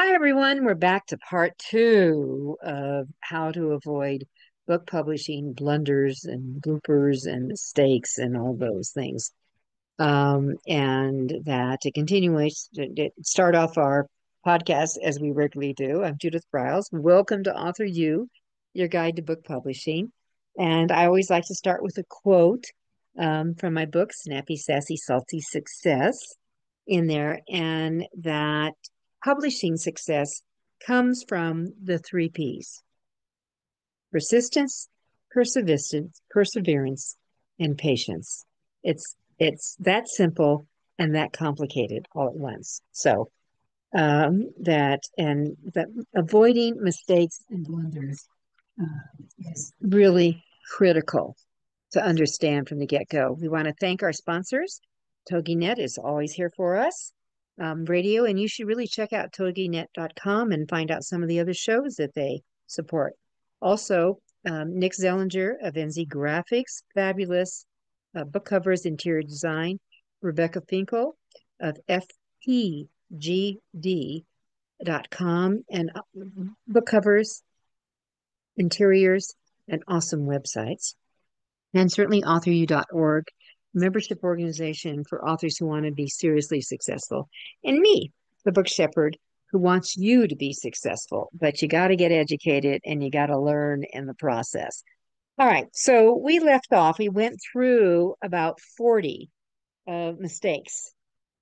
Hi, everyone. We're back to part two of how to avoid book publishing blunders and bloopers and mistakes and all those things. And that to continue, to start off our podcast as we regularly do. I'm Judith Briles. Welcome to AuthorU, your guide to book publishing. And I always like to start with a quote from my book, Snappy, Sassy, Salty Success, in there, and that publishing success comes from the three P's: persistence, perseverance, and patience. It's that simple and that complicated all at once. So that avoiding mistakes and blunders is really critical to understand from the get-go. We want to thank our sponsors. TogiNet is always here for us. Radio, and you should really check out toginet.com and find out some of the other shows that they support. Also, Nick Zellinger of NZ Graphics, fabulous book covers, interior design. Rebecca Finkel of FPGD.com and book covers, interiors, and awesome websites. And certainly AuthorU.org, membership organization for authors who want to be seriously successful. And me, the book shepherd, who wants you to be successful, but you got to get educated and you got to learn in the process. All right, so we left off, we went through about 40 mistakes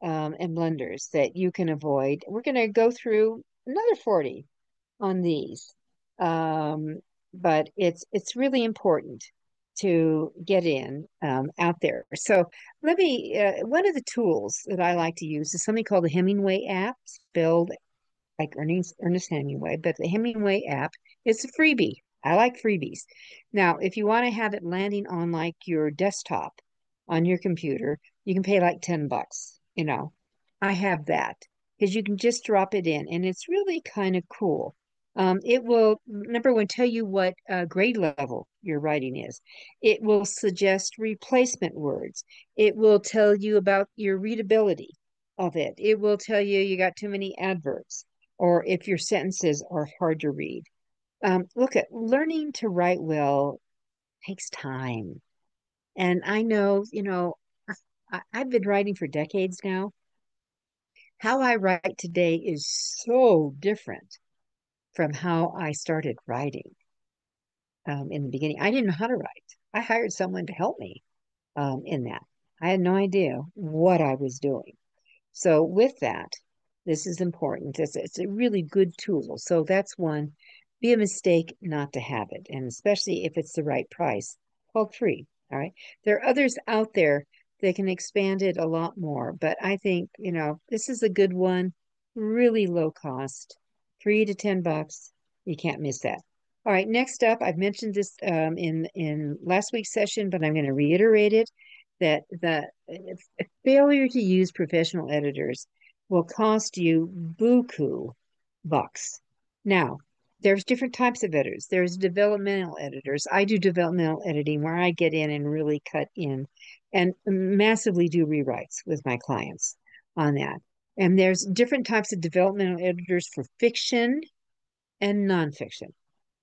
and blunders that you can avoid. We're going to go through another 40 on these. But it's really important to get in out there. So let me, one of the tools that I like to use is something called the Hemingway app, spelled like Ernest Hemingway, but the Hemingway app is a freebie. I like freebies. Now, if you want to have it landing on like your desktop on your computer, you can pay like 10 bucks. I have that because you can just drop it in and it's really kind of cool. It will, number one, tell you what grade level your writing is. It will suggest replacement words. It will tell you about your readability of it. It will tell you you got too many adverbs or if your sentences are hard to read. Look, at learning to write well takes time. And I know, I've been writing for decades now. How I write today is so different from how I started writing in the beginning. I didn't know how to write. I hired someone to help me in that. I had no idea what I was doing. So with that, this is important. It's a really good tool. So that's one. Be a mistake not to have it, and especially if it's the right price, called free. All right. There are others out there that can expand it a lot more, but I think, this is a good one, really low cost, 3 to 10 bucks. You can't miss that. All right, next up, I've mentioned this in last week's session, but I'm going to reiterate it, that the failure to use professional editors will cost you buku bucks. Now, there's different types of editors. There's developmental editors. I do developmental editing where I get in and really cut in and massively do rewrites with my clients on that. And there's different types of developmental editors for fiction and nonfiction.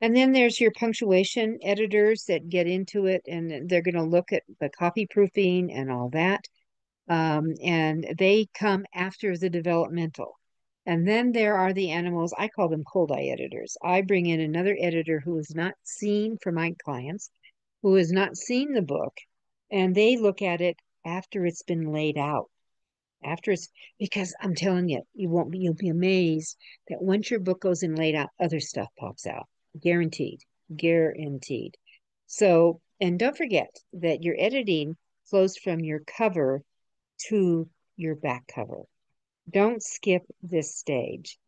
And then there's your punctuation editors that get into it and they're going to look at the copy proofing and all that. And they come after the developmental. And then there are the animals, I call them cold eye editors. I bring in another editor who is not seen for my clients, who has not seen the book, and they look at it after it's been laid out. Because I'm telling you, you'll be amazed that once your book goes in laid out, other stuff pops out. Guaranteed. Guaranteed. So, and don't forget that your editing flows from your cover to your back cover. Don't skip this stage.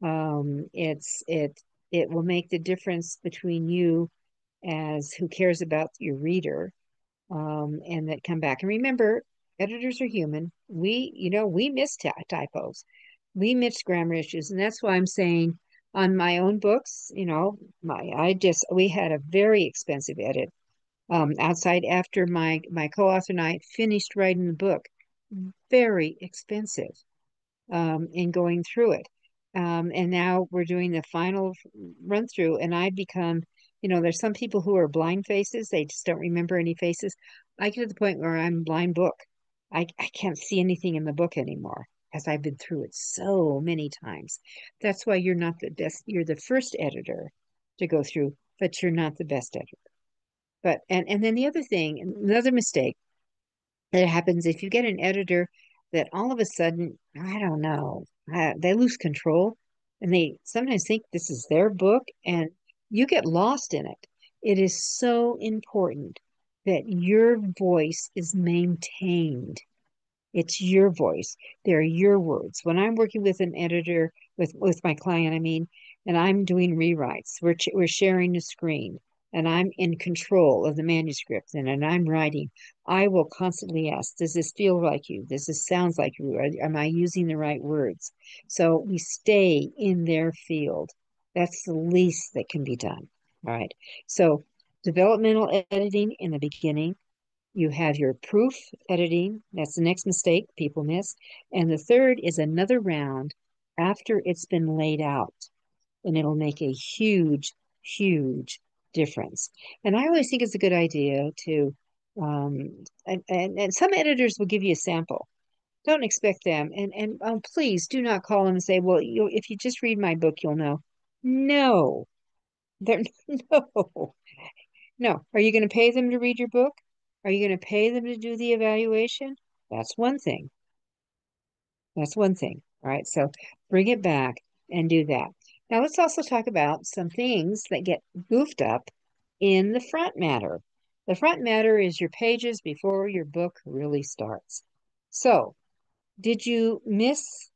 It will make the difference between you as who cares about your reader, and that come back. And remember, editors are human. We miss typos, we miss grammar issues, and that's why I'm saying on my own books, we had a very expensive edit outside after my co-author and I finished writing the book. Very expensive in going through it. And now we're doing the final run through, and I become, there's some people who are blind faces. They just don't remember any faces. I get to the point where I'm blind book. I can't see anything in the book anymore as I've been through it so many times. That's why you're not the best. You're the first editor to go through, but you're not the best editor. But and then the other thing, another mistake that happens if you get an editor that all of a sudden, I don't know, they lose control and they sometimes think this is their book and you get lost in it. It is so important that your voice is maintained. It's your voice. They're your words. When I'm working with an editor, with my client, I mean, and I'm doing rewrites, we're sharing the screen, and I'm in control of the manuscript, and I'm writing. I will constantly ask, does this feel like you? Does this sound like you? Am I using the right words? So we stay in their field. That's the least that can be done. All right. So developmental editing in the beginning, you have your proof editing. That's the next mistake people miss. And the third is another round after it's been laid out. And it'll make a huge, huge difference. And I always think it's a good idea to, and some editors will give you a sample. Don't expect them. And please do not call them and say, well, if you just read my book, you'll know. No, they're no. No. Are you going to pay them to read your book? Are you going to pay them to do the evaluation? That's one thing. That's one thing. All right. So bring it back and do that. Now let's also talk about some things that get goofed up in the front matter. The front matter is your pages before your book really starts. So did you miss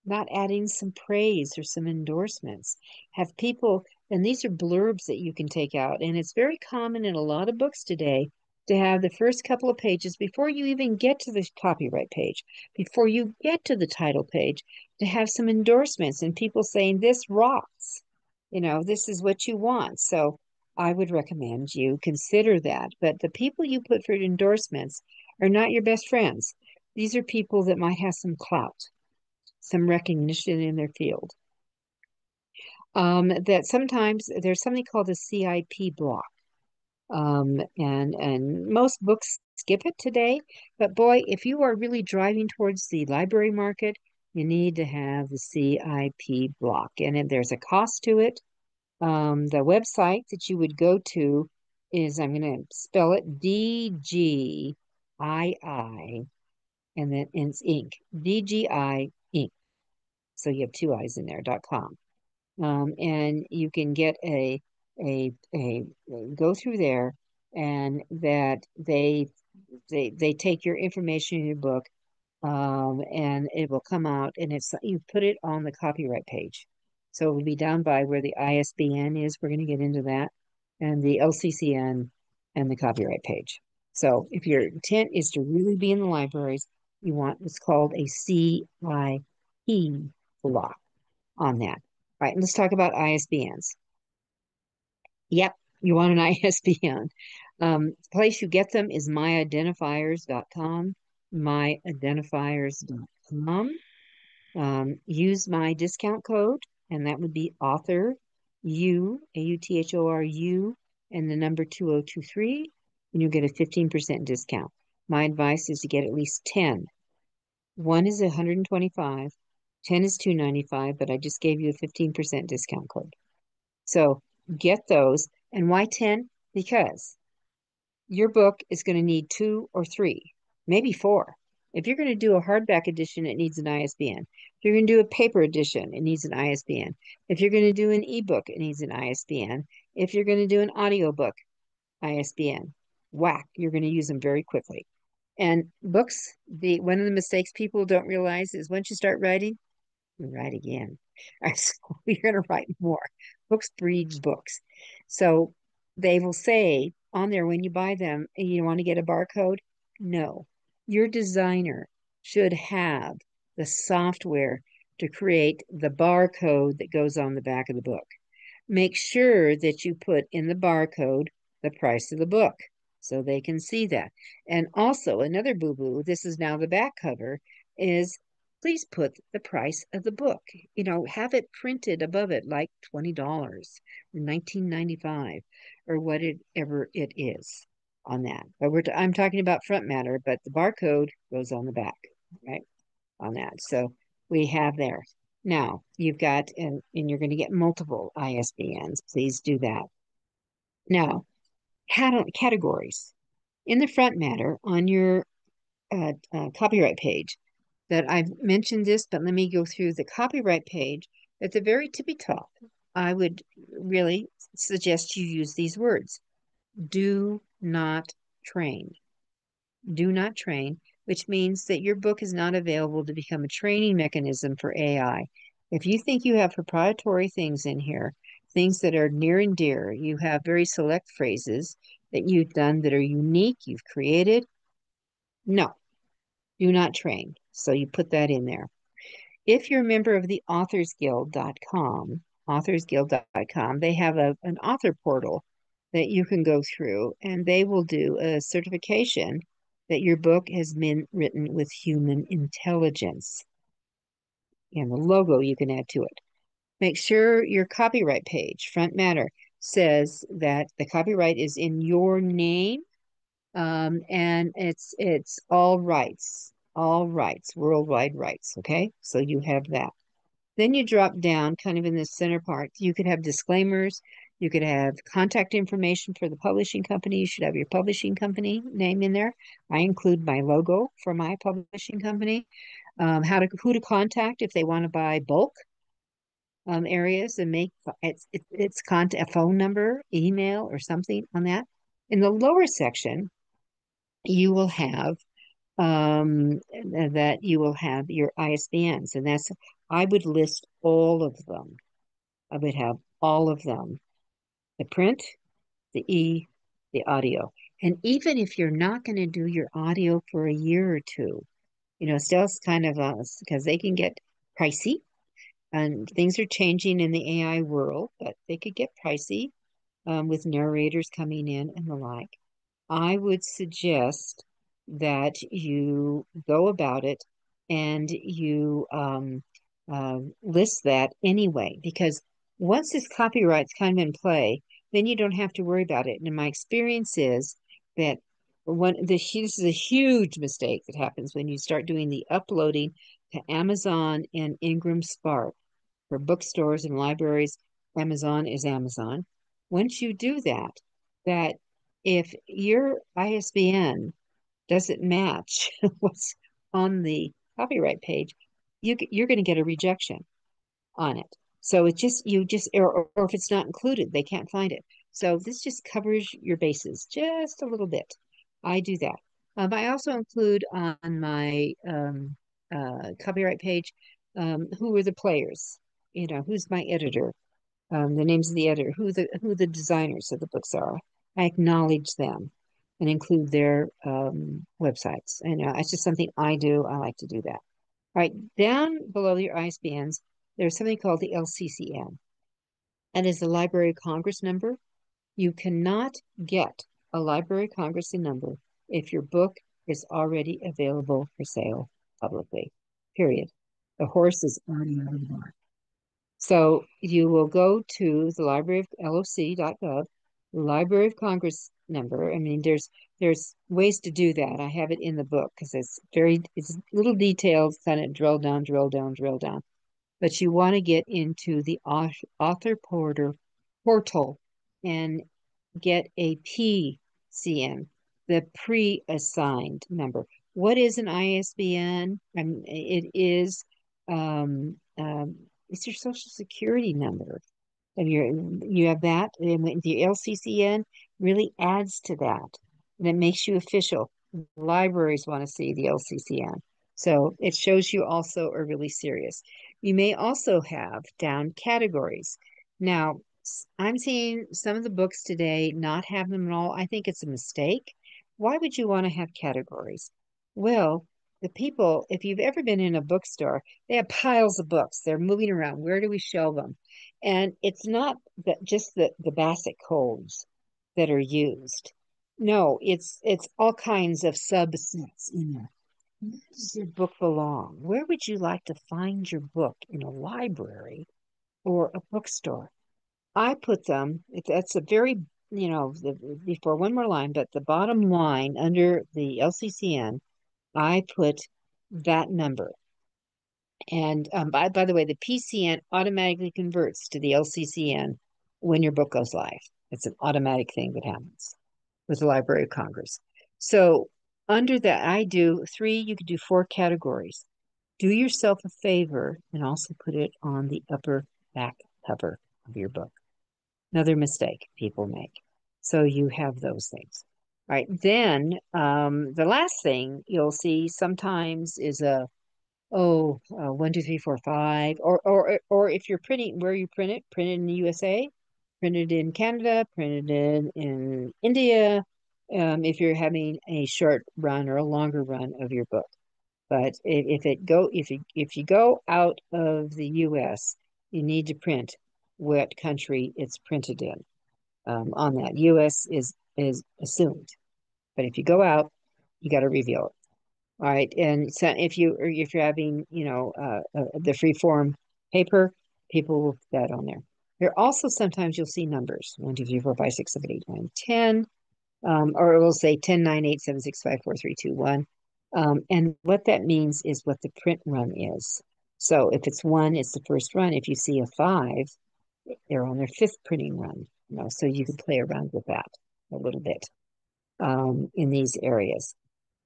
not adding some praise or some endorsements? Have people, and these are blurbs that you can take out, and it's very common in a lot of books today to have the first couple of pages before you even get to the copyright page, before you get to the title page, to have some endorsements and people saying, this rocks, this is what you want. So I would recommend you consider that. But the people you put for endorsements are not your best friends. These are people that might have some clout, some recognition in their field. That sometimes there's something called a CIP block. And most books skip it today. But boy, if you are really driving towards the library market, you need to have the CIP block. And there's a cost to it. The website that you would go to is, I'm going to spell it DGII, and then it's Inc. DGI Inc. So you have two I's in there.com. And you can get a go through there, and that they take your information in your book, and it will come out, and it's you put it on the copyright page. So it will be down by where the ISBN is. We're going to get into that, and the LCCN and the copyright page. So if your intent is to really be in the libraries, you want what's called a CIP block on that. All right, let's talk about ISBNs. Yep, you want an ISBN. The place you get them is myidentifiers.com, myidentifiers.com. Use my discount code, and that would be AuthorU, AUTHORU, and the number 2023, and you'll get a 15% discount. My advice is to get at least 10. One is 125, 10 is 295, but I just gave you a 15% discount code. So get those. And why 10? Because your book is going to need 2 or 3, maybe 4. If you're going to do a hardback edition, it needs an ISBN. If you're going to do a paper edition, it needs an ISBN. If you're going to do an ebook, it needs an ISBN. If you're going to do an audiobook, ISBN. Whack, you're going to use them very quickly. And books, one of the mistakes people don't realize is once you start writing, you write again. So you're going to write more. Books breeds books. So they will say on there when you buy them, you want to get a barcode? No. Your designer should have the software to create the barcode that goes on the back of the book. Make sure that you put in the barcode the price of the book so they can see that. And also another boo-boo, this is now the back cover, is please put the price of the book. Have it printed above it like $20 or $19.95 or whatever it is on that. But I'm talking about front matter, but the barcode goes on the back, right? On that. So we have there. Now you've got, and you're going to get multiple ISBNs. Please do that. Now, categories. In the front matter on your copyright page, that I've mentioned this, but let me go through the copyright page. At the very tippy top, I would really suggest you use these words. Do not train. Do not train, which means that your book is not available to become a training mechanism for AI. If you think you have proprietary things in here, things that are near and dear, you have very select phrases that you've done that are unique, you've created, no, do not train. So you put that in there. If you're a member of the authorsguild.com, they have an author portal that you can go through, and they will do a certification that your book has been written with human intelligence. And the logo you can add to it. Make sure your copyright page, front matter, says that the copyright is in your name, and it's all rights, worldwide rights. Okay, so you have that. Then you drop down kind of in the center part. You could have disclaimers. You could have contact information for the publishing company. You should have your publishing company name in there. I include my logo for my publishing company. Who to contact if they want to buy bulk areas, and make it's contact, a phone number, email, or something on that. In the lower section, you will have your ISBNs, and I would list all of them. I would have all of them: the print, the audio. And even if you're not going to do your audio for a year or two, still it's kind of because they can get pricey, and things are changing in the AI world, but they could get pricey with narrators coming in and the like. I would suggest that you go about it and you list that anyway, because once this copyright's kind of in play, then you don't have to worry about it. And my experience is that this is a huge mistake that happens when you start doing the uploading to Amazon and Ingram Spark for bookstores and libraries. Amazon is Amazon. Once you do that if your ISBN doesn't match what's on the copyright page, you're going to get a rejection on it. So or if it's not included, they can't find it. So this just covers your bases just a little bit. I do that. I also include on my copyright page who are the players, who's my editor, the names of the editor, who the designers of the books are. I acknowledge them and include their websites. And it's just something I do. I like to do that. All right, down below your ISBNs, there's something called the LCCN. And is the Library of Congress number. You cannot get a Library of Congress number if your book is already available for sale publicly, period. The horse is already out of the barn. So you will go to the Library of LOC.gov, Library of Congress number. I mean, there's ways to do that. I have it in the book because it's little details, kind of drill down. But you want to get into the author portal and get a PCN, the pre-assigned number. What is an ISBN? It's your social security number. And you have that, and the LCCN really adds to that, and it makes you official. Libraries want to see the LCCN, so it shows you also are really serious. You may also have down categories. Now, I'm seeing some of the books today not have them at all. I think it's a mistake. Why would you want to have categories? Well, the people, if you've ever been in a bookstore, they have piles of books. They're moving around. Where do we shelve them? And it's not just the basic codes that are used. No, it's all kinds of subsets in there. where does your book belong? Where would you like to find your book? In a library or a bookstore? I put them, that's a very, before one more line, but the bottom line under the LCCN, I put that number. And by the way, the PCN automatically converts to the LCCN when your book goes live. It's an automatic thing that happens with the Library of Congress. So under that, I do three, you could do four categories. Do yourself a favor and also put it on the upper back cover of your book. Another mistake people make. So you have those things. All right. Then the last thing you'll see sometimes is a 1, 2, 3, 4, 5, or if you're printing where you print it, printed in the USA, printed in Canada, printed in India, if you're having a short run or a longer run of your book. But if you go out of the US, you need to print what country it's printed in. On that, US is assumed, but if you go out, you got to reveal it. All right, and so if you're having the free form paper, people will put that on there. There also sometimes you'll see numbers 1, 2, 3, 4, 5, 6, 7, 8, 9, 10, or it will say 10, 9, 8, 7, 6, 5, 4, 3, 2, 1. And what that means is what the print run is. So if it's 1, it's the first run. If you see a 5, they're on their fifth printing run. So you can play around with that a little bit in these areas.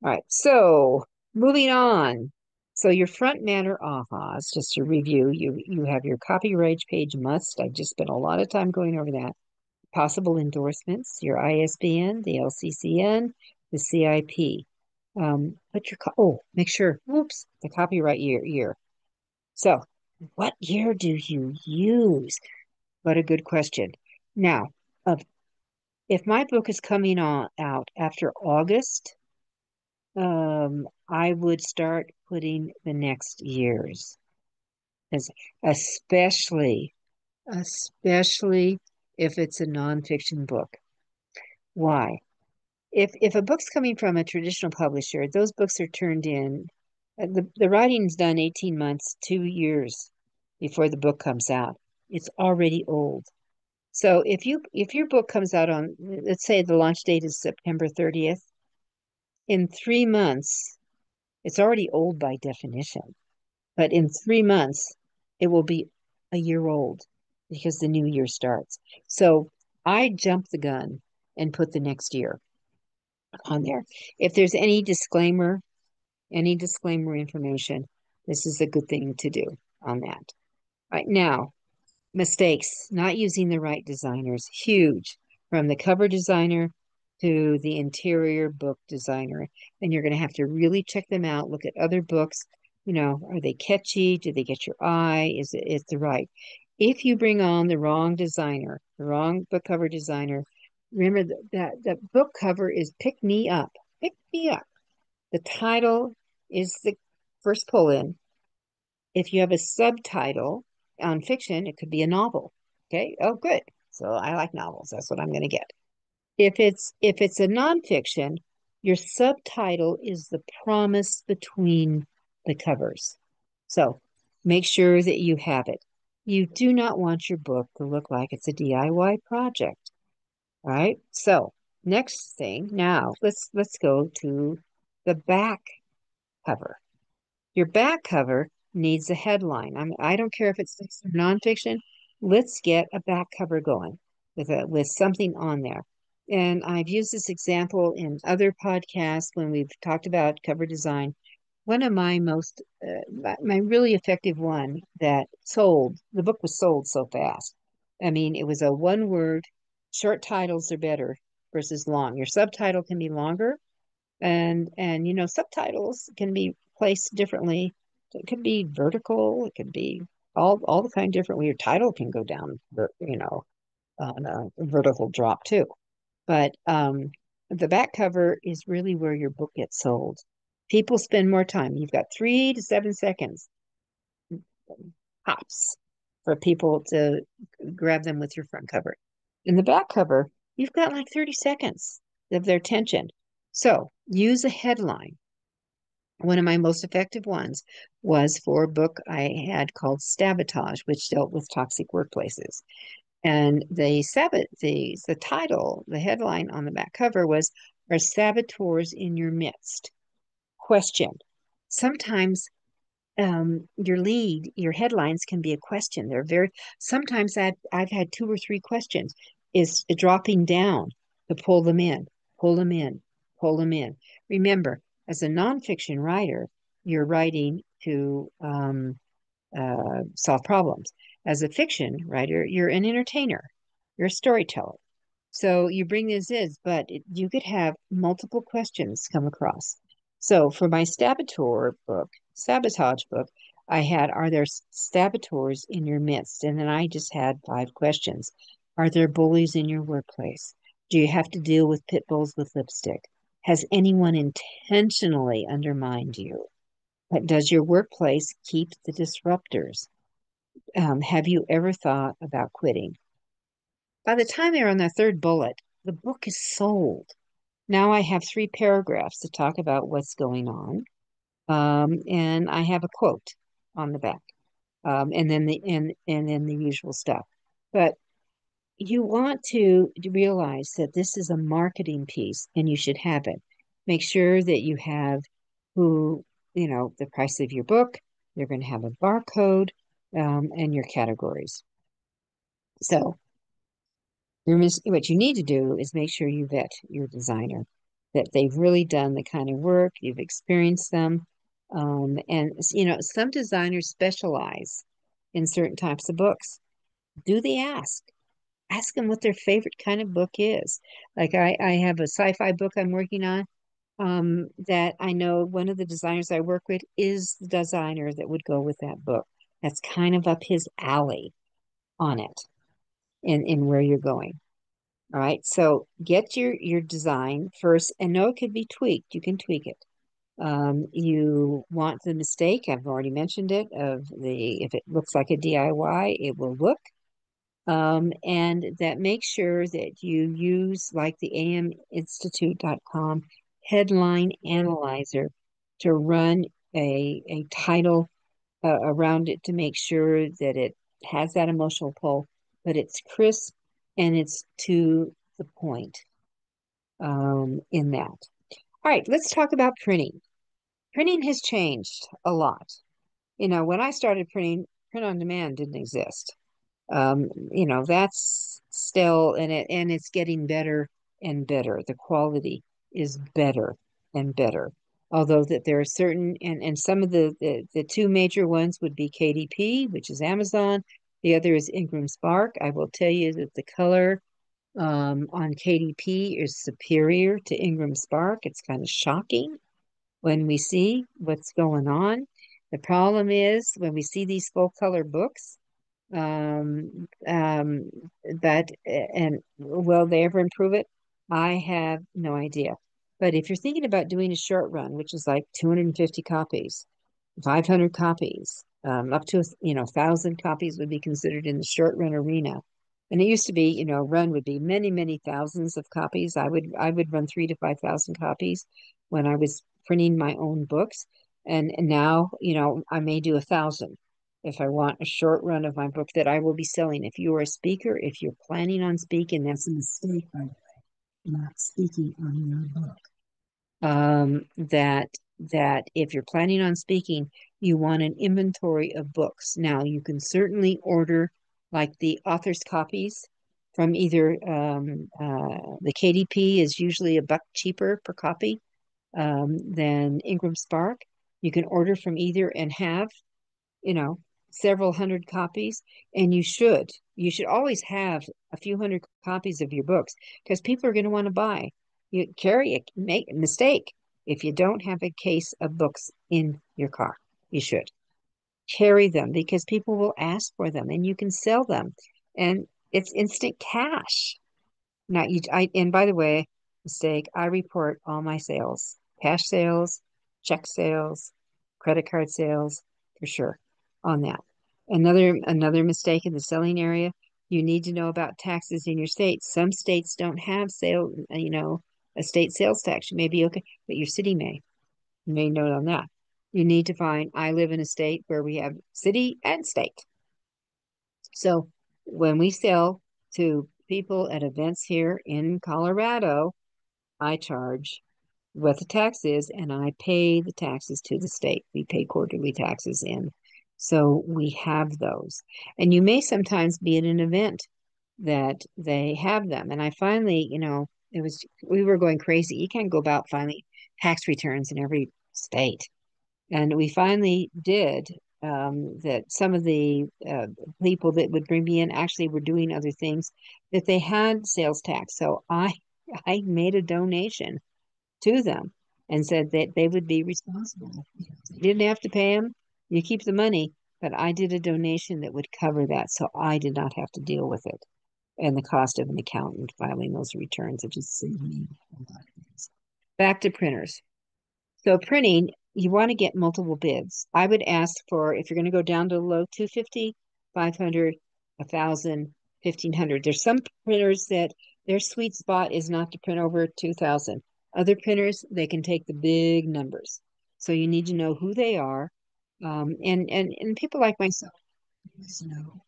All right, so moving on. So your front matter ahas, just to review, you have your copyright page must. I just spent a lot of time going over that. Possible endorsements, your ISBN, the LCCN, the CIP. Make sure, the copyright year. So what year do you use? What a good question. Now, if my book is coming out after August, I would start putting the next years, as especially if it's a nonfiction book. Why? If a book's coming from a traditional publisher, those books are turned in. The writing's done 18 months, 2 years before the book comes out. It's already old. So if your book comes out on, let's say the launch date is September 30th, in 3 months, it's already old by definition. But in 3 months, it will be a year old because the new year starts. So I jump the gun and put the next year on there. If there's any disclaimer information, this is a good thing to do on that. Right now, mistakes, not using the right designers, huge, from the cover designer to the interior book designer. And you're going to have to really check them out, look at other books. Are they catchy? Do they get your eye? Is the right? If you bring on the wrong designer, the wrong book cover designer, remember that book cover is pick me up. Pick me up. The title is the first pull in. If you have a subtitle on fiction, it could be a novel. Okay. Oh, good. So I like novels. That's what I'm going to get. If it's a nonfiction, your subtitle is the promise between the covers. So make sure that you have it. You do not want your book to look like it's a DIY project. All right. So next thing, now let's go to the back cover. Your back cover needs a headline. I don't care if it's fiction or nonfiction. Let's get a back cover going with something on there. And I've used this example in other podcasts when we've talked about cover design. One of my my really effective one that sold, the book was sold so fast. I mean, it was a one word, short titles are better versus long. Your subtitle can be longer, and subtitles can be placed differently. It could be vertical, it could be all the kind different. Your title can go down, on a vertical drop too. But the back cover is really where your book gets sold. People spend more time. You've got 3 to 7 seconds tops for people to grab them with your front cover. In the back cover, you've got like 30 seconds of their attention. So use a headline. One of my most effective ones was for a book I had called Sabotage, which dealt with toxic workplaces. And the title, the headline on the back cover was, "Are saboteurs in your midst?" Question. Sometimes your headlines can be a question. Sometimes I've had two or three questions. Is dropping down to pull them in, pull them in, pull them in. Remember, as a nonfiction writer, you're writing to solve problems. As a fiction writer, you're an entertainer, you're a storyteller. So you bring this in, but you could have multiple questions come across. So for my sabotage book, I had, "Are there saboteurs in your midst?" And then I just had five questions. Are there bullies in your workplace? Do you have to deal with pit bulls with lipstick? Has anyone intentionally undermined you? Does your workplace keep the disruptors? Have you ever thought about quitting? By the time they're on the third bullet, the book is sold. Now I have three paragraphs to talk about what's going on, and I have a quote on the back, and then the usual stuff. But you want to realize that this is a marketing piece, and you should have it. Make sure that you have the price of your book. You're going to have a barcode, and your categories. So what you need to do is make sure you vet your designer, that they've really done the kind of work, you've experienced them. And some designers specialize in certain types of books. Do the ask. Ask them what their favorite kind of book is. Like I have a sci-fi book I'm working on, that I know one of the designers I work with is the designer that would go with that book. That's kind of up his alley on it in where you're going. All right, so get your design first, and no, it could be tweaked. You can tweak it. You want the mistake, I've already mentioned it, of the if it looks like a DIY, it will look. And that makes sure that you use like the aminstitute.com headline analyzer to run a title around it to make sure that it has that emotional pull, but it's crisp and it's to the point, in that. All right, let's talk about printing. Printing has changed a lot. When I started printing, print on demand didn't exist. That's still in it, and it's getting better and better. The quality is better and better. Although that there are certain, and some of the two major ones would be KDP, which is Amazon. The other is Ingram Spark. I will tell you that the color on KDP is superior to Ingram Spark. It's kind of shocking when we see what's going on. The problem is when we see these full color books, um, um, and will they ever improve it? I have no idea. But if you're thinking about doing a short run, which is like 250 copies, 500 copies, up to 1,000 copies would be considered in the short run arena. And it used to be, run would be many, many thousands of copies. I would run 3 to 5,000 copies when I was printing my own books. And now, I may do 1,000 if I want a short run of my book that I will be selling. If you are a speaker, if you're planning on speaking, that's a mistake, by the way, not speaking on your book. That if you're planning on speaking, you want an inventory of books. Now, you can certainly order like the author's copies from either the KDP is usually $1 cheaper per copy than Ingram Spark. You can order from either and have, you know, several hundred copies, and you should always have a few hundred copies of your books because people are going to want to buy. Make a mistake if you don't have a case of books in your car. You should carry them because people will ask for them and you can sell them, and it's instant cash. Now, and by the way, mistake, I report all my sales, cash sales, check sales, credit card sales, for sure on that. Another mistake in the selling area, you need to know about taxes in your state. Some states don't have a state sales tax. You may be okay, but your city may. Made note on that. You need to find, I live in a state where we have city and state. So when we sell to people at events here in Colorado, I charge what the tax is, and I pay the taxes to the state. We pay quarterly taxes in. So we have those. And you may sometimes be at an event that they have them. And I finally, we were going crazy. You can't go about filing tax returns in every state. And we finally did that. Some of the people that would bring me in actually were doing other things that they had sales tax. So I made a donation to them and said that they would be responsible. You didn't have to pay them. You keep the money, but I did a donation that would cover that, so I did not have to deal with it and the cost of an accountant filing those returns. It just saved me a lot of things. Back to printers. So printing, you want to get multiple bids. I would ask for, if you're going to go down to the low, 250, 500, 1,000, 1,500. There's some printers that their sweet spot is not to print over 2,000. Other printers, they can take the big numbers. So you need to know who they are. And people like myself, you know,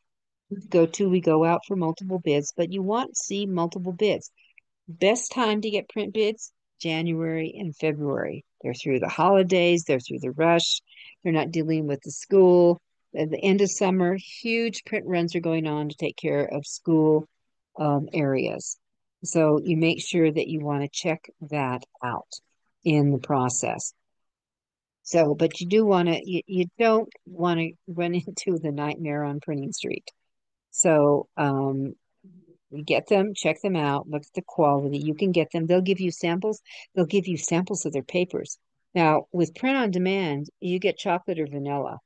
we go out for multiple bids, but you want to see multiple bids. Best time to get print bids, January and February. They're through the holidays, they're through the rush, they're not dealing with the school. At the end of summer, huge print runs are going on to take care of school areas. So you make sure that you want to check that out in the process. So, but you do want to, you don't want to run into the nightmare on Printing Street. So, you get them, check them out, look at the quality. You can get them. They'll give you samples. They'll give you samples of their papers. Now, with print on demand, you get chocolate or vanilla.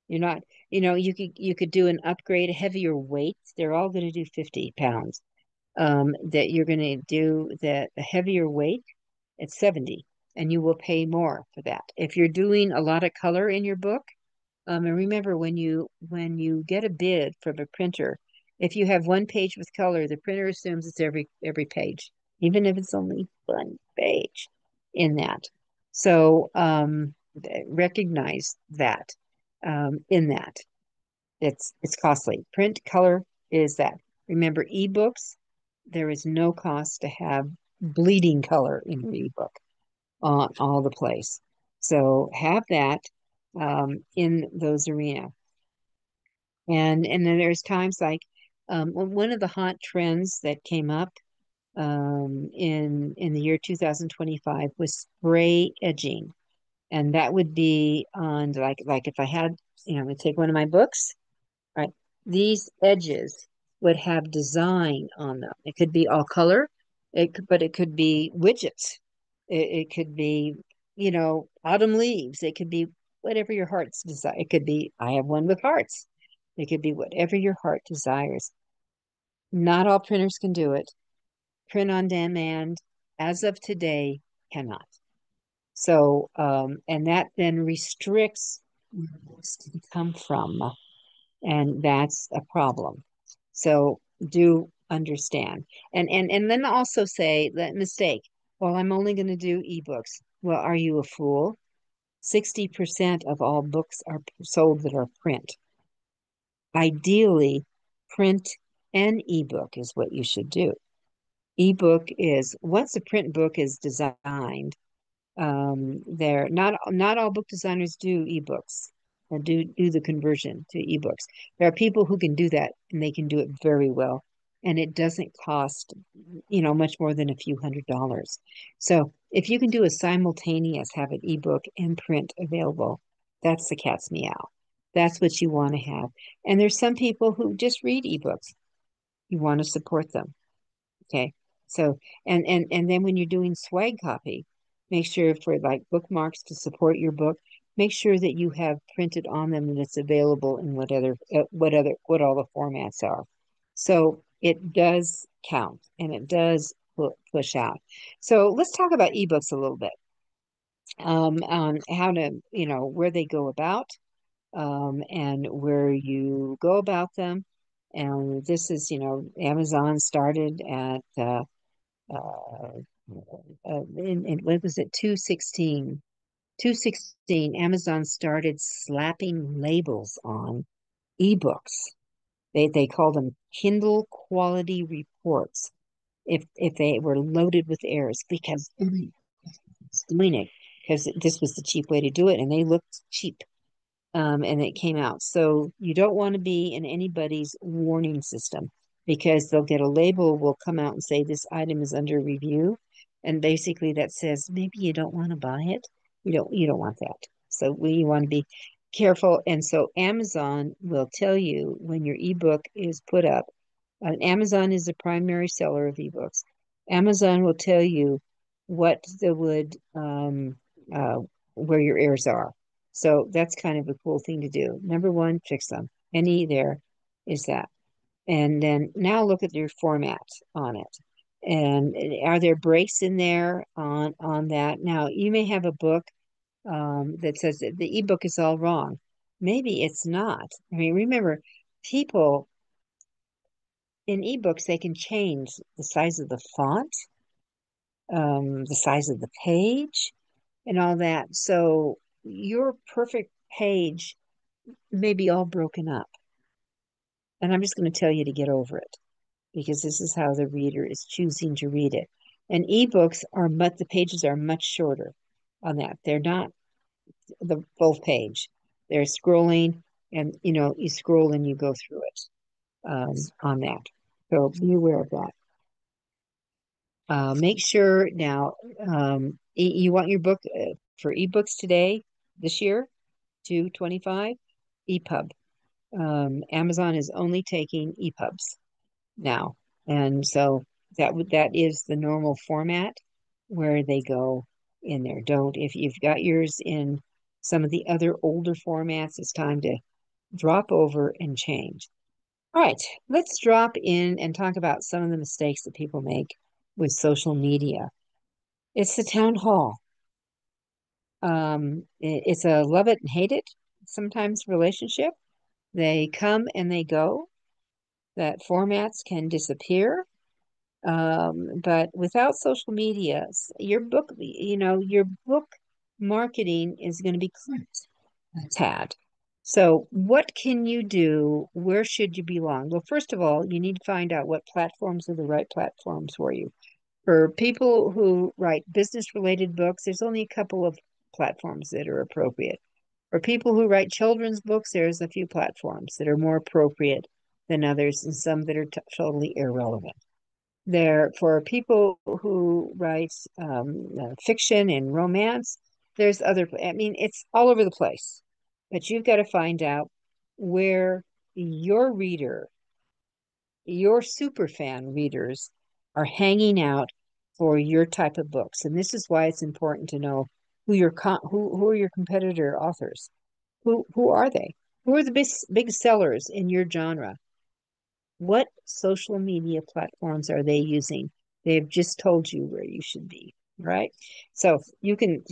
You're not, you could do an upgrade, a heavier weight. They're all going to do 50 pounds. That you're going to do that a heavier weight at 70, and you will pay more for that. If you're doing a lot of color in your book, and remember, when you get a bid from a printer, if you have one page with color, the printer assumes it's every page, even if it's only one page in that. So recognize that in that it's costly. Print color is that. Remember, ebooks, there is no cost to have bleeding color in your ebook on all the place. So have that in those arena. And then there's times like one of the hot trends that came up in the year 2025 was spray edging, and that would be on like if I had, I'm gonna take one of my books, right? These edges would have design on them. It could be all color, but it could be widgets. It could be, autumn leaves. It could be whatever your heart's desire. It could be, I have one with hearts. It could be whatever your heart desires. Not all printers can do it. Print on demand, as of today, cannot. So, and that then restricts where books can come from, and that's a problem. So do understand. And then also say that mistake. Well, I'm only going to do ebooks. Well, are you a fool? 60% of all books are sold that are print. Ideally, print and ebook is what you should do. Ebook is, once a print book is designed, they're not all book designers do ebooks or do the conversion to ebooks. There are people who can do that, and they can do it very well, and it doesn't cost much more than a few $100s. So if you can do a simultaneous, have an ebook and print available, that's the cat's meow. That's what you want to have. And there's some people who just read ebooks. You want to support them. Okay. So, and then when you're doing swag copy, make sure for like bookmarks to support your book, make sure that you have printed on them and it's available in what all the formats are. So it does count and it does push out. So let's talk about ebooks a little bit, on how to, where they go about, and where you go about them. And this is, Amazon started at in what was it, 216 2016, Amazon started slapping labels on ebooks. They call them Kindle quality reports if they were loaded with errors because doing it because this was the cheap way to do it and they looked cheap. And it came out. So you don't want to be in anybody's warning system because they'll get a label will come out and say this item is under review, and basically that says maybe you don't want to buy it. You don't want that. So we want to be careful. And so Amazon will tell you when your ebook is put up. Amazon is the primary seller of ebooks. Amazon will tell you what the would uh, where your errors are. So that's kind of a cool thing to do. Number one, fix them. Any there is that. And then now look at your format on it. And are there breaks in there on that? Now you may have a book that says that the ebook is all wrong. Maybe it's not. I mean, remember, people in ebooks they can change the size of the font, the size of the page, and all that. So your perfect page may be all broken up. And I'm just going to tell you to get over it because this is how the reader is choosing to read it. And ebooks are the pages are much shorter on that. They're not the full page. They're scrolling and you scroll and you go through it on that. So be aware of that. Make sure now you want your book for ebooks today, this year, 225 EPUB. Amazon is only taking EPUBs now, and so that is the normal format where they go in there. Don't if you've got yours in some of the other older formats, it's time to drop over and change. All right, let's drop in and talk about some of the mistakes that people make with social media. It's the town hall. It's a love it and hate it sometimes relationship. They come and they go. That formats can disappear. But without social media, your book marketing is going to be clipped a tad. So, what can you do? Where should you belong? Well, first of all, you need to find out what platforms are the right platforms for you. For people who write business related books, there's only a couple of platforms that are appropriate. For people who write children's books, there's a few platforms that are more appropriate than others and some that are totally irrelevant. There, for people who write fiction and romance, there's I mean, it's all over the place. But you've got to find out where your reader, your super fan readers are hanging out for your type of books. And this is why it's important to know who are your competitor authors. Who are they? Who are the big sellers in your genre? What social media platforms are they using? They've just told you where you should be, right? So you can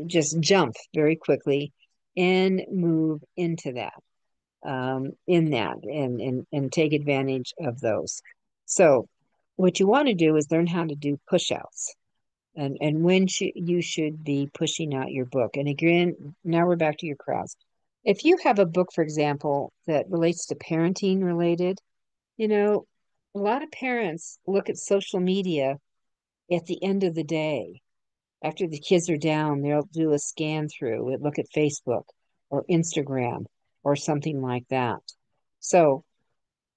just jump very quickly and move into that and take advantage of those. So what you want to do is learn how to do push outs and when you should be pushing out your book. And again, now we're back to your crowds. If you have a book, for example, that relates to parenting related, a lot of parents look at social media at the end of the day. After the kids are down, they'll do a scan through and look at Facebook or Instagram or something like that. So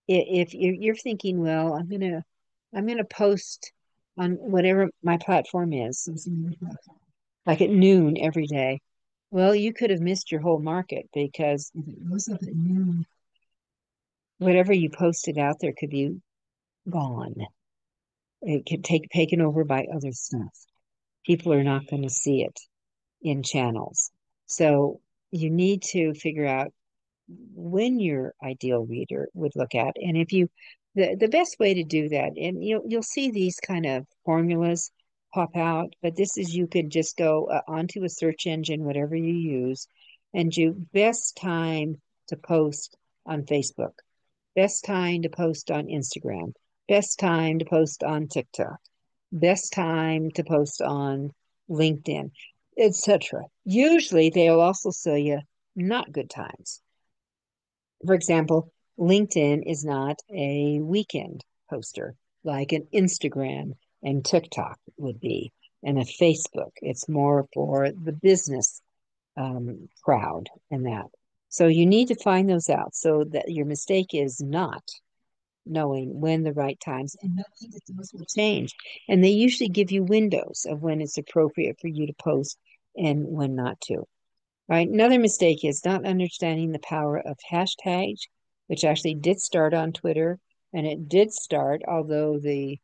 if you're thinking, well, I'm gonna post on whatever my platform is, like at noon every day. Well, you could have missed your whole market because if it was up at noon, whatever you posted out there could be gone. It could take taken over by other stuff. People are not going to see it in channels. So you need to figure out when your ideal reader would look at. And if you the best way to do that, and you'll see these kind of formulas pop out, but this is you could just go onto a search engine, whatever you use, and do best time to post on Facebook, best time to post on Instagram, best time to post on TikTok, best time to post on LinkedIn. etc. Usually, they'll also sell you not good times. For example, LinkedIn is not a weekend poster like an Instagram and TikTok would be, and a Facebook. It's more for the business crowd and that. So you need to find those out so that your mistake is not knowing when the right times and knowing that those will change. And they usually give you windows of when it's appropriate for you to post and when not to. Right. Another mistake is not understanding the power of hashtags, which actually did start on Twitter, and it did start, although the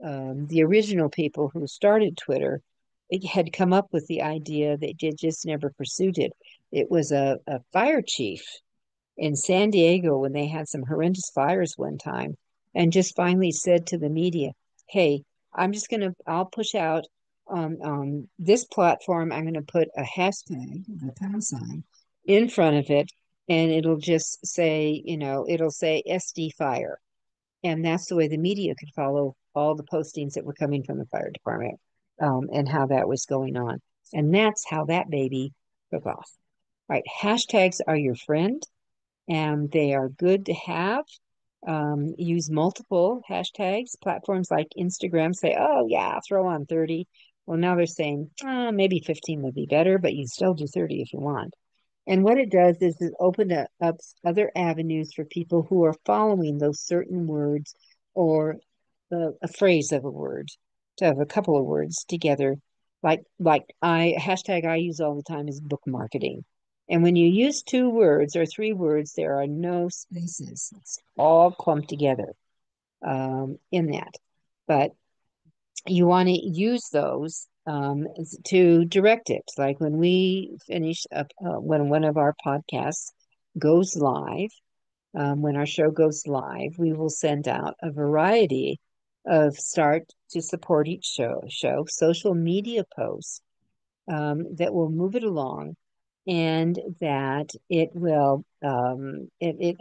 original people who started Twitter it had come up with the idea, they did just never pursued it. It was a fire chief in San Diego when they had some horrendous fires one time, and just finally said to the media, "Hey, I'll push out on this platform. I'm gonna put a hashtag, the pound sign, in front of it, and it'll just say, it'll say SD fire." And that's the way the media could follow all the postings that were coming from the fire department, and how that was going on. And that's how that baby took off. All right, hashtags are your friend and they are good to have. Use multiple hashtags. Platforms like Instagram say, oh, yeah, throw on 30. Well, now they're saying, maybe 15 would be better, but you still do 30 if you want. And what it does is it opens up other avenues for people who are following those certain words or a phrase of a word, to have a couple of words together. Hashtag I use all the time is book marketing. And when you use two words or three words, there are no spaces. It's all clumped together in that. But you want to use those to direct it. Like when we finish up, when one of our podcasts goes live, when our show goes live, we will send out a variety of start to support each show social media posts that will move it along and that it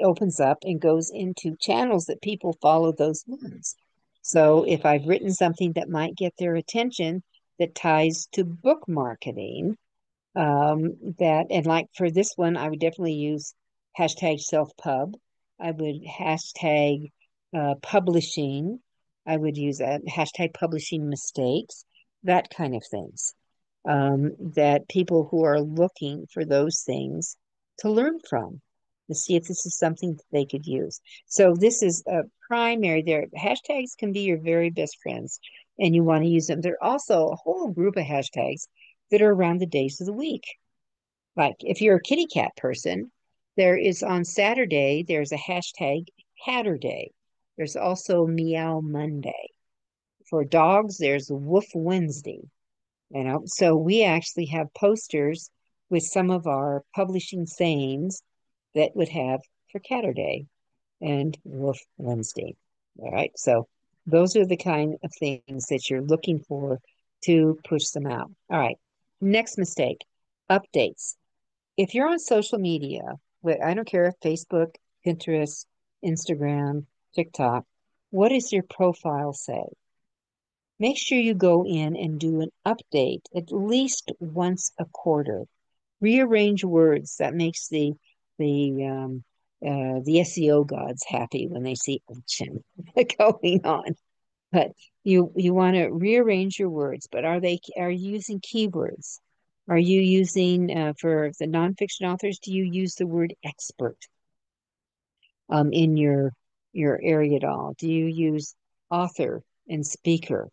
opens up and goes into channels that people follow those words. So if I've written something that might get their attention that ties to book marketing, that and like for this one, I would definitely use hashtag self-pub. I would hashtag publishing. I would use a hashtag publishing mistakes, that kind of things. That people who are looking for those things to learn from, to see if this is something that they could use. So this is a primary there. Hashtags can be your very best friends, and you want to use them. There are also a whole group of hashtags that are around the days of the week. Like if you're a kitty cat person, there is on Saturday, there's a hashtag Hatterday. There's also Meow Monday. For dogs, there's Woof Wednesday. So we actually have posters with some of our publishing sayings that would have for Catterday and Wolf Wednesday. All right. So those are the kind of things that you're looking for to push them out. All right. Next mistake, updates. If you're on social media, I don't care if Facebook, Pinterest, Instagram, TikTok, what does your profile say? Make sure you go in and do an update at least once a quarter. Rearrange words. That makes the SEO gods happy when they see action going on. But you want to rearrange your words. But are you using keywords? Are you using for the nonfiction authors? Do you use the word expert in your area at all? Do you use author and speaker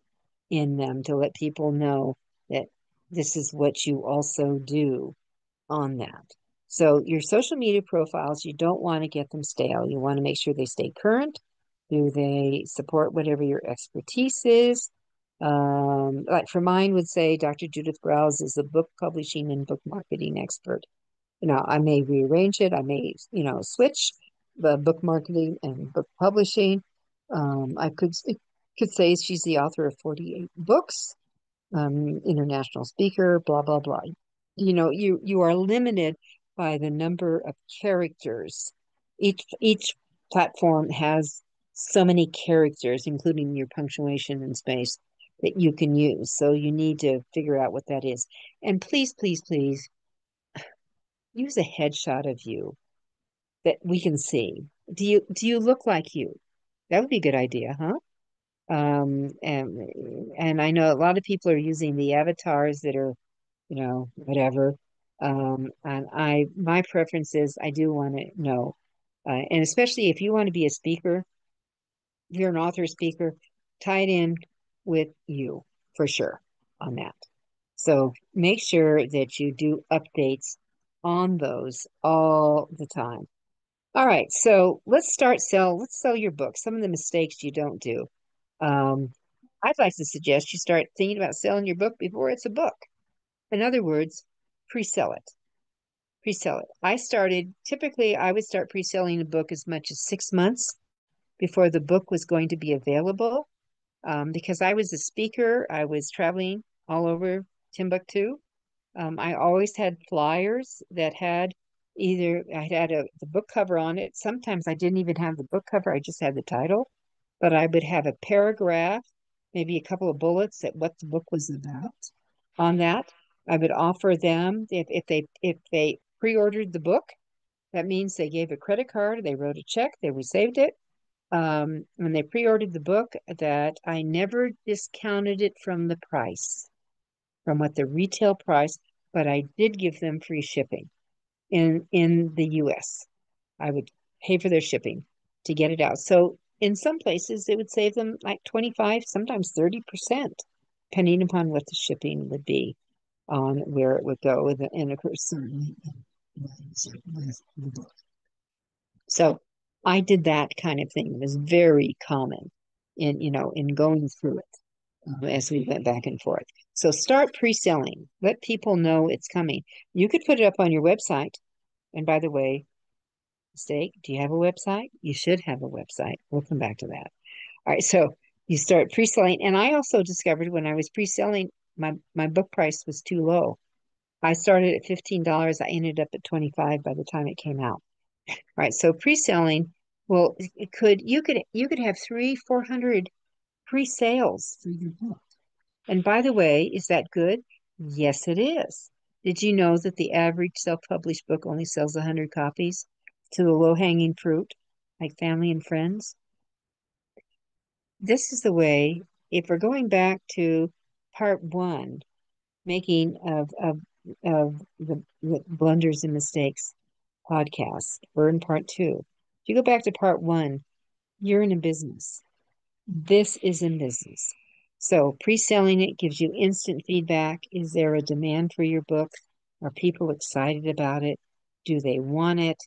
in them to let people know that this is what you also do on that? So your social media profiles, you don't want to get them stale. You want to make sure they stay current. Do they support whatever your expertise is? Like for mine would say Dr. Judith Briles is a book publishing and book marketing expert. I may rearrange it. I may, switch the book marketing and book publishing. I could say she's the author of 48 books, international speaker, blah, blah, blah. You are limited by the number of characters. Each platform has so many characters, including your punctuation and space, that you can use. So you need to figure out what that is. And please, please, please use a headshot of you that we can see. Do you look like you? That would be a good idea, huh? And I know a lot of people are using the avatars that are, whatever. And my preference is I do want to know, and especially if you want to be a speaker, if you're an author speaker, tie it in with you for sure on that. So make sure that you do updates on those all the time. All right, so let's sell your book. Some of the mistakes you don't do. Um, I'd like to suggest you start thinking about selling your book before it's a book. In other words, pre-sell it. Pre-sell it. Typically I would start pre-selling a book as much as 6 months before the book was going to be available. Because I was a speaker, I was traveling all over Timbuktu. I always had flyers that had either I had the book cover on it. Sometimes I didn't even have the book cover, I just had the title, but I would have a paragraph, maybe a couple of bullets at what the book was about on that. I would offer them if they pre-ordered the book, that means they gave a credit card, they wrote a check, they received it. When they pre-ordered the book, that I never discounted it from the price, from what the retail price, but I did give them free shipping in the US. I would pay for their shipping to get it out. So in some places it would save them like 25, sometimes 30%, depending upon what the shipping would be on where it would go. And of course, certainly with the book. So I did that kind of thing. It was very common in going through it as we went back and forth. So start pre-selling. Let people know it's coming. You could put it up on your website. And by the way, mistake, do you have a website? You should have a website. We'll come back to that. All right, so you start pre-selling. And I also discovered when I was pre-selling, my book price was too low. I started at $15. I ended up at 25 by the time it came out. All right, so pre-selling, well, you could have 300-400 pre-sales for your book. And by the way, is that good? Yes, it is. Did you know that the average self-published book only sells 100 copies to the low-hanging fruit, like family and friends? This is the way, if we're going back to part one, making of the blunders and mistakes podcast, we're in part two. If you go back to part one, you're in a business. This is in business. So pre-selling it gives you instant feedback. Is there a demand for your book? Are people excited about it? Do they want it?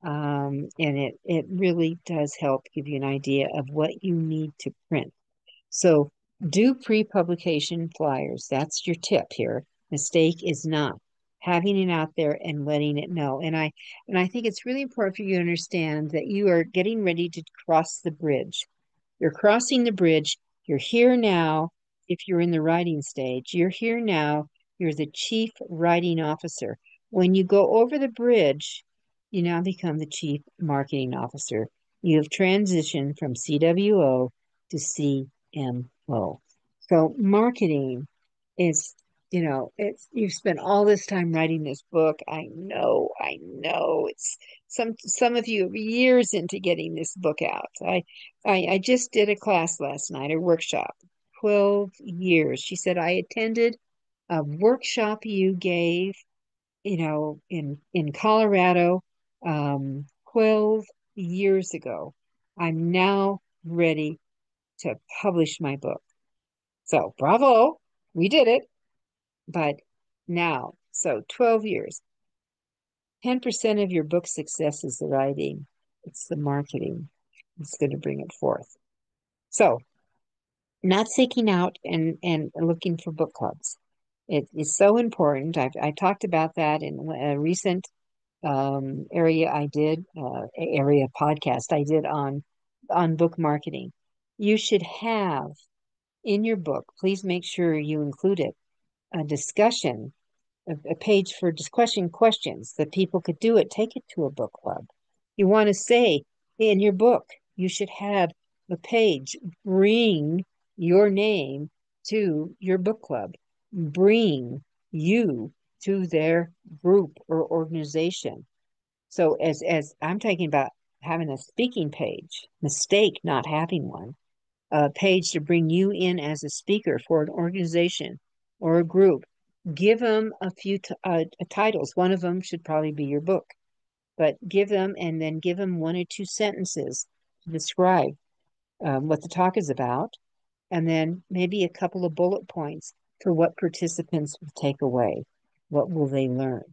And it really does help give you an idea of what you need to print. So do pre-publication flyers. That's your tip here. Mistake is not having it out there and letting it know. And I think it's really important for you to understand that you are getting ready to cross the bridge. You're crossing the bridge. You're here now. If you're in the writing stage, you're here now. You're the chief writing officer. When you go over the bridge, you now become the chief marketing officer. You have transitioned from CWO to CMO. So marketing is, you've spent all this time writing this book. I know. It's some of you are years into getting this book out. I just did a class last night, a workshop, 12 years. She said, I attended a workshop you gave, in Colorado, 12 years ago. I'm now ready to publish my book. So bravo, we did it. But now, so 12 years, 10% of your book success is the writing. It's the marketing. It's going to bring it forth. So not seeking out and looking for book clubs. It is so important. I talked about that in a recent area podcast I did on book marketing. You should have in your book, please make sure you include it, a discussion, a page for discussion questions that people could do it. Take it to a book club. You want to say in your book, you should have a page, bring your name to your book club, bring you to their group or organization. So as I'm talking about having a speaking page, mistake not having one, a page to bring you in as a speaker for an organization or a group. Give them a few titles. One of them should probably be your book, but give them and then give them one or two sentences to describe what the talk is about, and then maybe a couple of bullet points for what participants will take away. What will they learn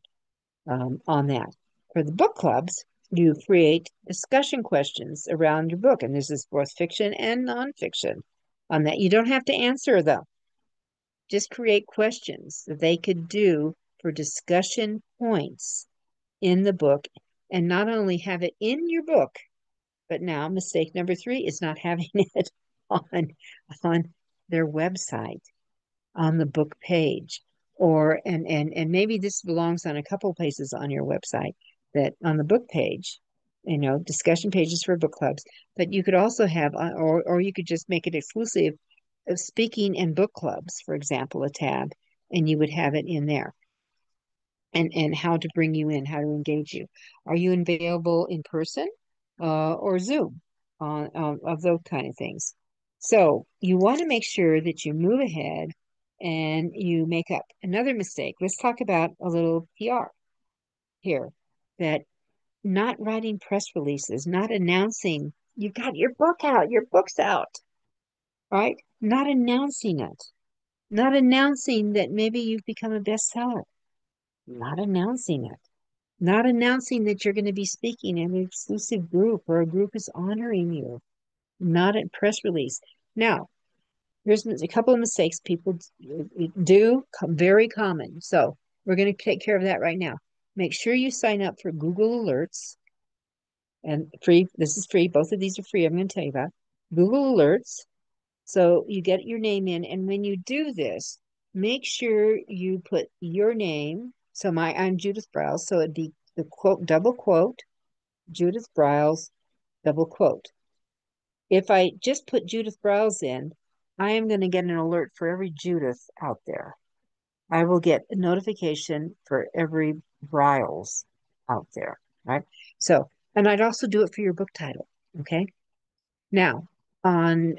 on that? For the book clubs, you create discussion questions around your book, and this is both fiction and nonfiction on that. You don't have to answer them. Just create questions that they could do for discussion points in the book, and not only have it in your book, but now mistake number 3 is not having it on on their website, on the book page, or and maybe this belongs on a couple places on your website, that on the book page, discussion pages for book clubs, but you could also have, or you could just make it exclusive of speaking and book clubs, for example, a tab, and you would have it in there. And how to bring you in, how to engage you. Are you available in person or Zoom of those kind of things? So you want to make sure that you move ahead and you make up. Another mistake, let's talk about a little PR here, that not writing press releases, not announcing you've got your book out, your book's out, right? Not announcing it, not announcing that maybe you've become a bestseller, not announcing it, not announcing that you're going to be speaking in an exclusive group or a group is honoring you, not a press release. Now, here's a couple of mistakes people do, very common. So we're going to take care of that right now. Make sure you sign up for Google Alerts, and free. This is free. Both of these are free. I'm going to tell you about Google Alerts. So you get your name in, and when you do this, make sure you put your name. So I'm Judith Briles, so it'd be the quote, double quote, Judith Briles, double quote. If I just put Judith Briles in, I am going to get an alert for every Judith out there. I will get a notification for every Briles out there, right? So, and I'd also do it for your book title, okay? Now, and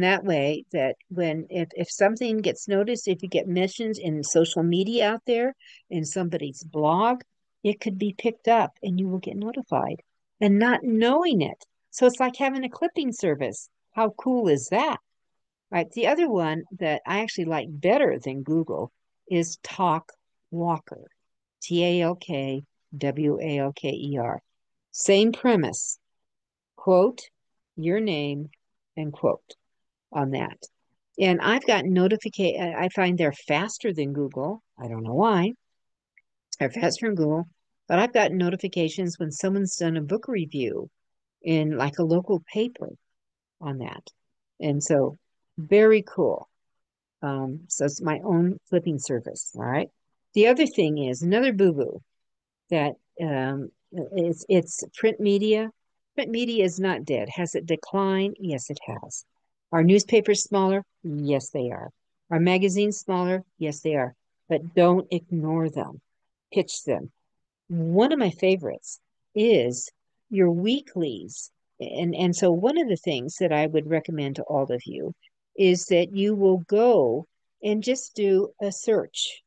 that way that when if something gets noticed, if you get mentions in social media out there, in somebody's blog, it could be picked up and you will get notified and not knowing it. So it's like having a clipping service. How cool is that? Right. The other one that I actually like better than Google is Talk Walker. Talkwalker. Same premise. Quote your name and quote on that. And I've gotten notification. I find they're faster than Google. I don't know why. They're faster than Google, but I've gotten notifications when someone's done a book review in like a local paper on that. And so very cool. So it's my own flipping service. All right. The other thing is another boo-boo that it's print media. Print media is not dead. Has it declined? Yes, it has. Are newspapers smaller? Yes, they are. Are magazines smaller? Yes, they are. But don't ignore them. Pitch them. One of my favorites is your weeklies. And so one of the things that I would recommend to all of you is that you will go and just do a search.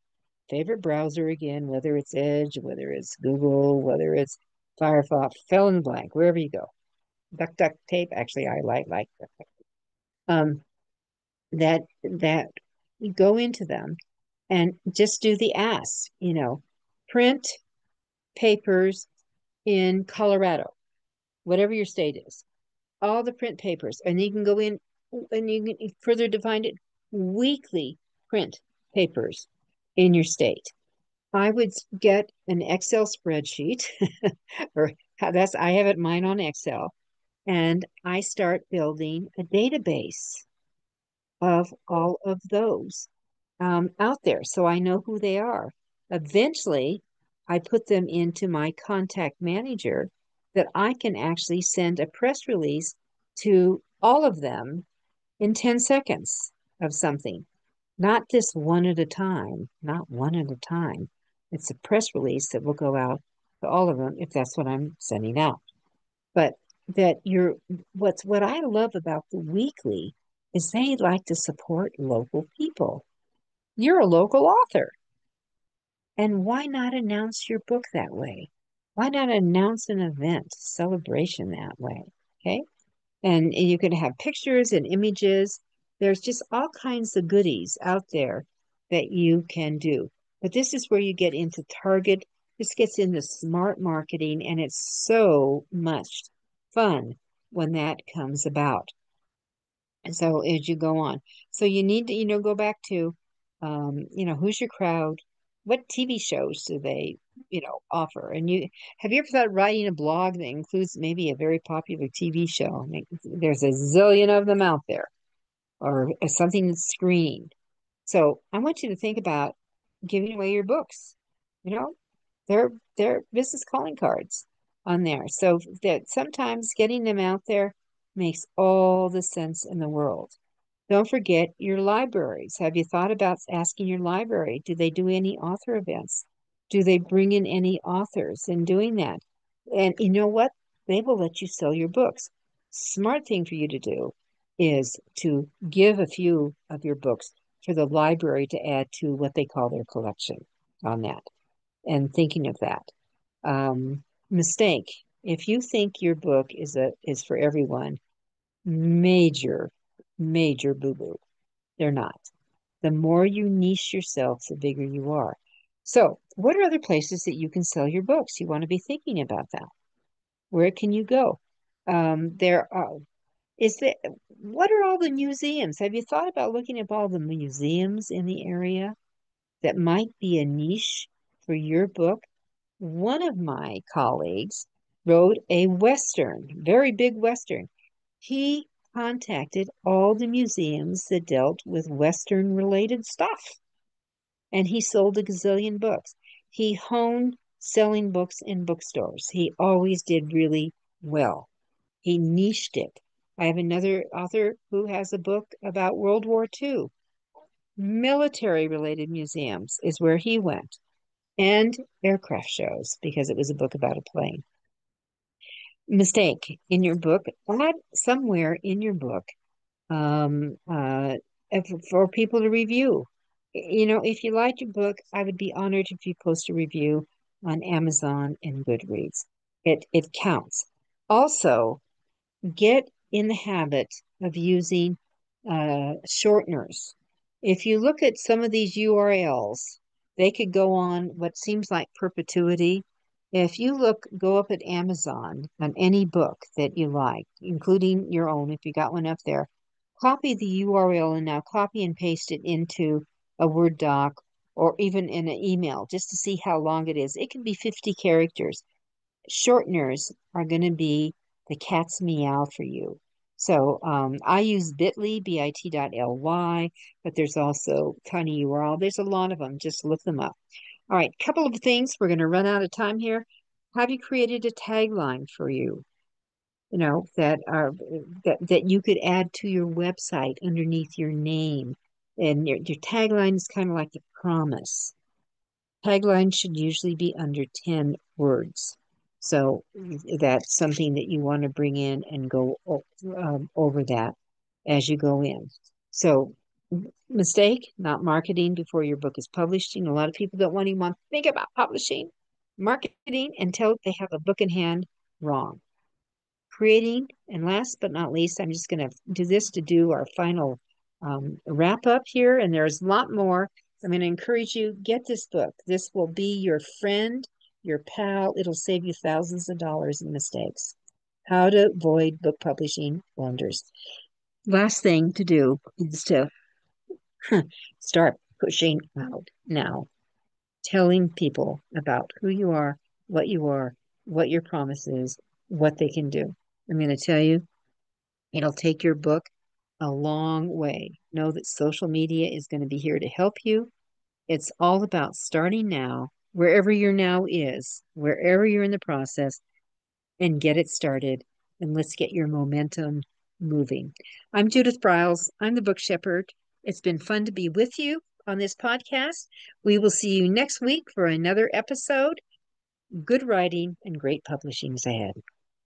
Favorite browser again, whether it's Edge, whether it's Google, whether it's Firefox, fill in the blank, wherever you go. Duck tape, actually I like um that you go into them and just do the ask, print papers in Colorado, whatever your state is, all the print papers, and you can go in and you can further define it, weekly print papers in your state. I would get an Excel spreadsheet, or I have it mine on Excel, and I start building a database of all of those out there, so I know who they are. Eventually, I put them into my contact manager that I can actually send a press release to all of them in 10 seconds. of something, not just one at a time, not one at a time. It's a press release that will go out to all of them if that's what I'm sending out. But that you're what I love about the weekly is they like to support local people. You're a local author. And why not announce your book that way? Why not announce an event, celebration that way? Okay. And you can have pictures and images. There's just all kinds of goodies out there that you can do. But this is where you get into target. This gets into smart marketing, and it's so much fun when that comes about. And so as you go on, so you need to, go back to, who's your crowd? What TV shows do they, offer? And have you ever thought writing a blog that includes maybe a very popular TV show? I mean, there's a zillion of them out there, or something that's screened. So I want you to think about giving away your books. You know, they're business calling cards on there. So that sometimes getting them out there makes all the sense in the world. Don't forget your libraries. Have you thought about asking your library? Do they do any author events? Do they bring in any authors and doing that? And you know what? They will let you sell your books. Smart thing for you to do is to give a few of your books for the library to add to what they call their collection on that. And thinking of that. Mistake. If you think your book is for everyone, major, major boo-boo. They're not. The more you niche yourself, the bigger you are. So, what are other places that you can sell your books? You want to be thinking about that. Where can you go? There are, is there, what are all the museums? Have you thought about looking at all the museums in the area that might be a niche for your book? One of my colleagues wrote a Western, very big Western. He contacted all the museums that dealt with Western related stuff, and he sold a gazillion books. He honed selling books in bookstores. He always did really well. He niched it. I have another author who has a book about World War II. Military related museums is where he went, and aircraft shows because it was a book about a plane. Mistake in your book, add somewhere in your book um, uh, for people to review. If you liked your book, I would be honored if you post a review on Amazon and Goodreads. It counts. Also, get in the habit of using shorteners. If you look at some of these URLs, they could go on what seems like perpetuity. If you go up at Amazon on any book that you like, including your own, if you got one up there, copy the URL and now copy and paste it into a Word doc or even in an email just to see how long it is. It can be 50 characters. Shorteners are going to be the cat's meow for you. So I use bit.ly, bit.ly, but there's also tiny URL. There's a lot of them. Just look them up. All right, couple of things. We're going to run out of time here. Have you created a tagline for you? That you could add to your website underneath your name. And your tagline is kind of like a promise. Tagline should usually be under 10 words. So that's something that you want to bring in and go over that as you go in. So mistake, not marketing before your book is published. A lot of people don't even want to think about publishing, marketing until they have a book in hand. Wrong. Creating, and last but not least, I'm just going to do this to do our final wrap up here. And there's a lot more. I'm going to encourage you, get this book. This will be your friend, your pal. It'll save you thousands of dollars in mistakes. How to avoid book publishing blunders. Last thing to do is to start pushing out now, telling people about who you are, what your promise is, what they can do. I'm going to tell you, it'll take your book a long way. Know that social media is going to be here to help you. It's all about starting now, wherever your now is, wherever you're in the process, and get it started. And let's get your momentum moving. I'm Judith Briles. I'm the Book Shepherd. It's been fun to be with you on this podcast. We will see you next week for another episode. Good writing and great publishing is ahead.